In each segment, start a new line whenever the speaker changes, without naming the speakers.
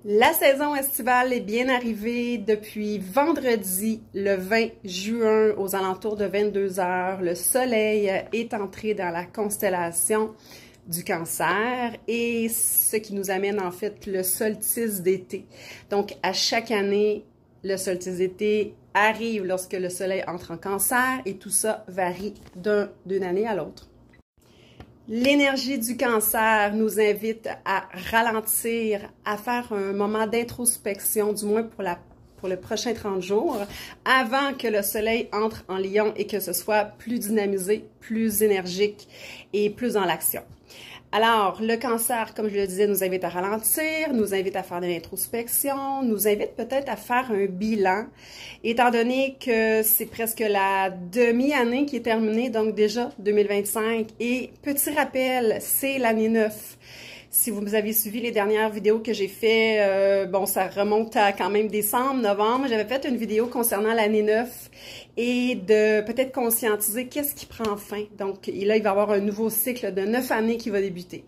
La saison estivale est bien arrivée depuis vendredi, le 20 juin, aux alentours de 22 heures. Le soleil est entré dans la constellation du Cancer et ce qui nous amène en fait le solstice d'été. Donc, à chaque année, le solstice d'été arrive lorsque le soleil entre en Cancer et tout ça varie d'une année à l'autre. L'énergie du Cancer nous invite à ralentir, à faire un moment d'introspection, du moins pour le prochain 30 jours, avant que le soleil entre en Lion et que ce soit plus dynamisé, plus énergique et plus dans l'action. Alors, le Cancer, comme je le disais, nous invite à ralentir, nous invite à faire de l'introspection, nous invite peut-être à faire un bilan, étant donné que c'est presque la demi-année qui est terminée, donc déjà 2025. Et petit rappel, c'est l'année 9. Si vous avez suivi les dernières vidéos que j'ai fait, bon, ça remonte à quand même décembre, novembre. J'avais fait une vidéo concernant l'année 9 et de peut-être conscientiser qu'est-ce qui prend fin. Donc, là, il va y avoir un nouveau cycle de 9 années qui va débuter.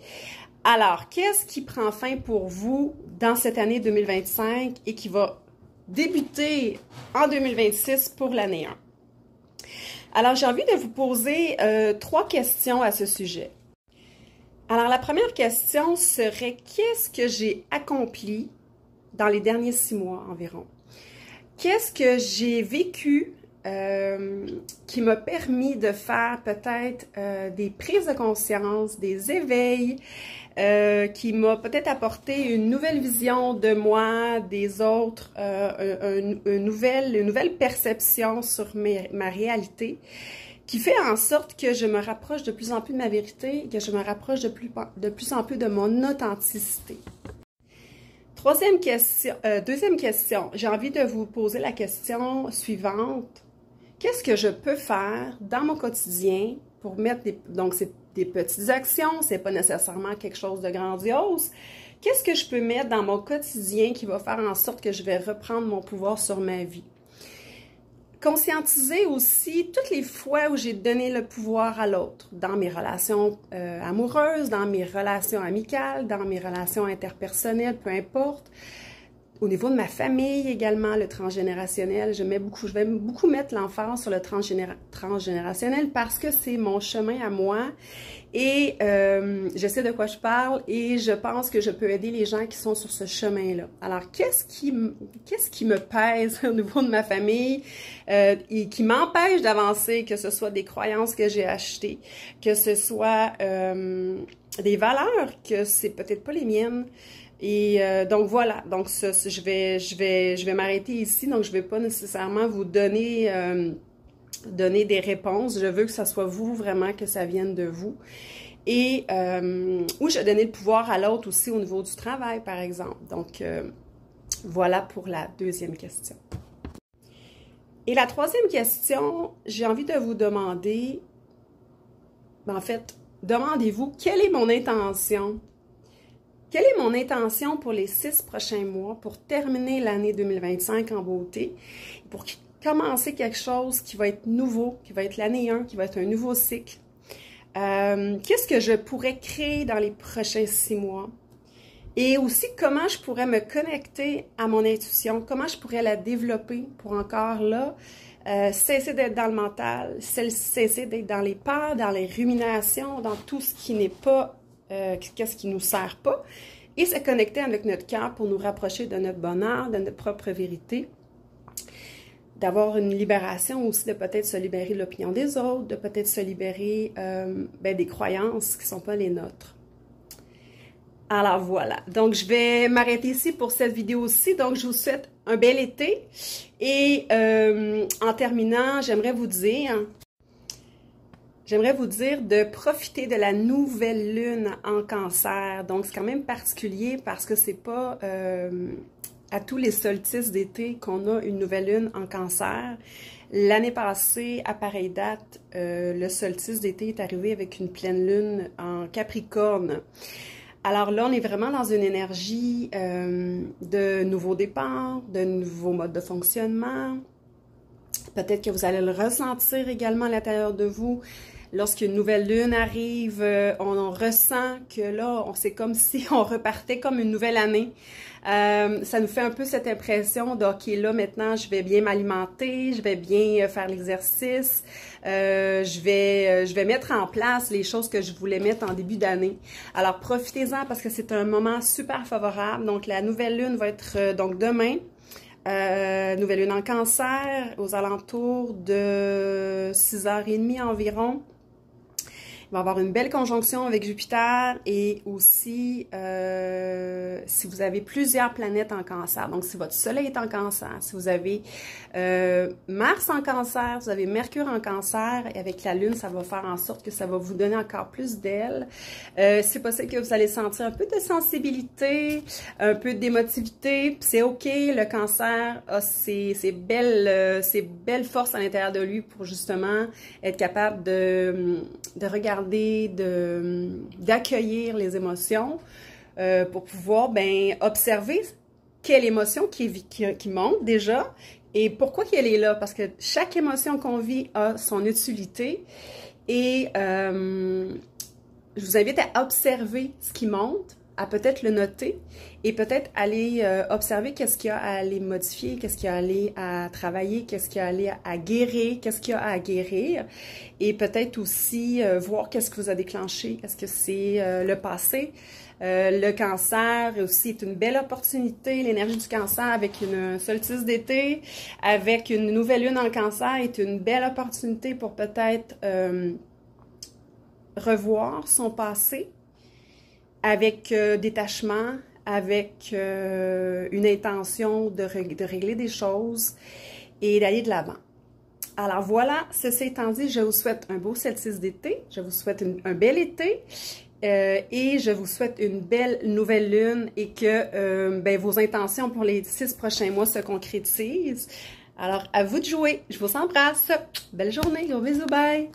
Alors, qu'est-ce qui prend fin pour vous dans cette année 2025 et qui va débuter en 2026 pour l'année 1? Alors, j'ai envie de vous poser 3 questions à ce sujet. Alors, la première question serait, qu'est-ce que j'ai accompli dans les derniers 6 mois environ? Qu'est-ce que j'ai vécu qui m'a permis de faire peut-être des prises de conscience, des éveils, qui m'a peut-être apporté une nouvelle vision de moi, des autres, une nouvelle perception sur ma réalité, qui fait en sorte que je me rapproche de plus en plus de ma vérité, que je me rapproche de plus en plus de mon authenticité. Deuxième question, j'ai envie de vous poser la question suivante. Qu'est-ce que je peux faire dans mon quotidien pour mettre donc c'est des petites actions, c'est pas nécessairement quelque chose de grandiose. Qu'est-ce que je peux mettre dans mon quotidien qui va faire en sorte que je vais reprendre mon pouvoir sur ma vie? Conscientiser aussi toutes les fois où j'ai donné le pouvoir à l'autre, dans mes relations amoureuses, dans mes relations amicales, dans mes relations interpersonnelles, peu importe. Au niveau de ma famille également, le transgénérationnel, je vais beaucoup mettre l'emphase sur le transgénérationnel parce que c'est mon chemin à moi et je sais de quoi je parle et je pense que je peux aider les gens qui sont sur ce chemin-là. Alors, qu'est-ce qui me pèse au niveau de ma famille et qui m'empêche d'avancer, que ce soit des croyances que j'ai achetées, que ce soit des valeurs que c'est peut-être pas les miennes. Et donc voilà, donc je vais m'arrêter ici, donc je ne vais pas nécessairement vous donner des réponses. Je veux que ça soit vous vraiment, que ça vienne de vous. Et où je vais donner le pouvoir à l'autre aussi au niveau du travail, par exemple. Donc voilà pour la deuxième question. Et la troisième question, j'ai envie de vous demander, en fait, demandez-vous quelle est mon intention? Quelle est mon intention pour les 6 prochains mois, pour terminer l'année 2025 en beauté, pour commencer quelque chose qui va être nouveau, qui va être l'année 1, qui va être un nouveau cycle? Qu'est-ce que je pourrais créer dans les prochains 6 mois? Et aussi, comment je pourrais me connecter à mon intuition? Comment je pourrais la développer pour encore là, cesser d'être dans le mental, cesser d'être dans les peurs, dans les ruminations, dans tout ce qui n'est pas qu'est-ce qui ne nous sert pas, et se connecter avec notre cœur pour nous rapprocher de notre bonheur, de notre propre vérité, d'avoir une libération aussi, de peut-être se libérer de l'opinion des autres, de peut-être se libérer des croyances qui ne sont pas les nôtres. Alors voilà, donc je vais m'arrêter ici pour cette vidéo-ci, donc je vous souhaite un bel été, et en terminant, j'aimerais vous dire de profiter de la nouvelle lune en Cancer. Donc, c'est quand même particulier parce que c'est pas à tous les solstices d'été qu'on a une nouvelle lune en Cancer. L'année passée, à pareille date, le solstice d'été est arrivé avec une pleine lune en Capricorne. Alors là, on est vraiment dans une énergie de nouveaux départs, de nouveaux modes de fonctionnement. Peut-être que vous allez le ressentir également à l'intérieur de vous. Lorsqu'une nouvelle lune arrive, on ressent que là, c'est comme si on repartait comme une nouvelle année Ça nous fait un peu cette impression de, OK, là, maintenant, je vais bien m'alimenter, je vais bien faire l'exercice, je vais mettre en place les choses que je voulais mettre en début d'année. Alors, profitez-en parce que c'est un moment super favorable. Donc, la nouvelle lune va être donc demain. Nouvelle lune en Cancer, aux alentours de 6h30 environ. Il va y avoir une belle conjonction avec Jupiter et aussi si vous avez plusieurs planètes en Cancer. Donc, si votre Soleil est en Cancer, si vous avez Mars en Cancer, vous avez Mercure en Cancer, et avec la Lune, ça va faire en sorte que ça va vous donner encore plus d'aile. C'est possible que vous allez sentir un peu de sensibilité, un peu d'émotivité. C'est OK, le Cancer a ses belles forces à l'intérieur de lui pour justement être capable de regarder, d'accueillir les émotions pour pouvoir observer quelle émotion qui monte déjà et pourquoi qu'elle est là. Parce que chaque émotion qu'on vit a son utilité et je vous invite à observer ce qui monte, à peut-être le noter et peut-être aller observer qu'est-ce qu'il y a à aller modifier, qu'est-ce qu'il y a à aller à travailler, qu'est-ce qu'il y a à aller à guérir, qu'est-ce qu'il y a à guérir et peut-être aussi voir qu'est-ce que vous a déclenché, est-ce que c'est le passé. Le Cancer aussi est une belle opportunité, l'énergie du Cancer avec une solstice d'été, avec une nouvelle lune en Cancer est une belle opportunité pour peut-être revoir son passé, avec détachement, avec une intention de régler des choses et d'aller de l'avant. Alors voilà, ceci étant dit, je vous souhaite un beau solstice d'été, je vous souhaite un bel été et je vous souhaite une belle nouvelle lune et que vos intentions pour les 6 prochains mois se concrétisent. Alors, à vous de jouer. Je vous embrasse. Belle journée, gros bisous, bye!